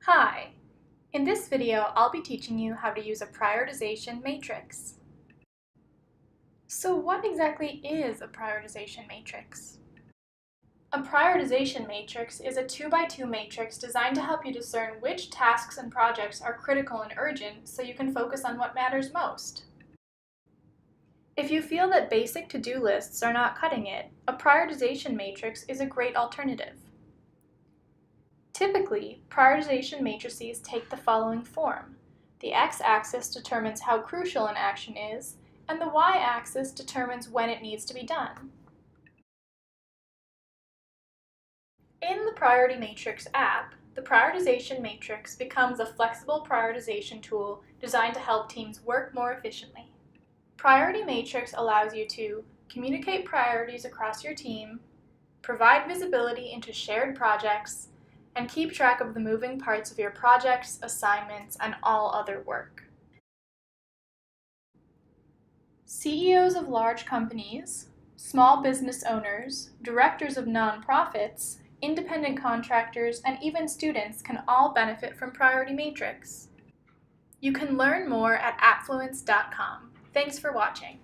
Hi! In this video, I'll be teaching you how to use a prioritization matrix. So what exactly is a prioritization matrix? A prioritization matrix is a 2x2 matrix designed to help you discern which tasks and projects are critical and urgent so you can focus on what matters most. If you feel that basic to-do lists are not cutting it, a prioritization matrix is a great alternative. Typically, prioritization matrices take the following form. The x-axis determines how crucial an action is, and the y-axis determines when it needs to be done. In the Priority Matrix app, the prioritization matrix becomes a flexible prioritization tool designed to help teams work more efficiently. Priority Matrix allows you to communicate priorities across your team, provide visibility into shared projects, and keep track of the moving parts of your projects, assignments, and all other work. CEOs of large companies, small business owners, directors of nonprofits, independent contractors, and even students can all benefit from Priority Matrix. You can learn more at appfluence.com. Thanks for watching.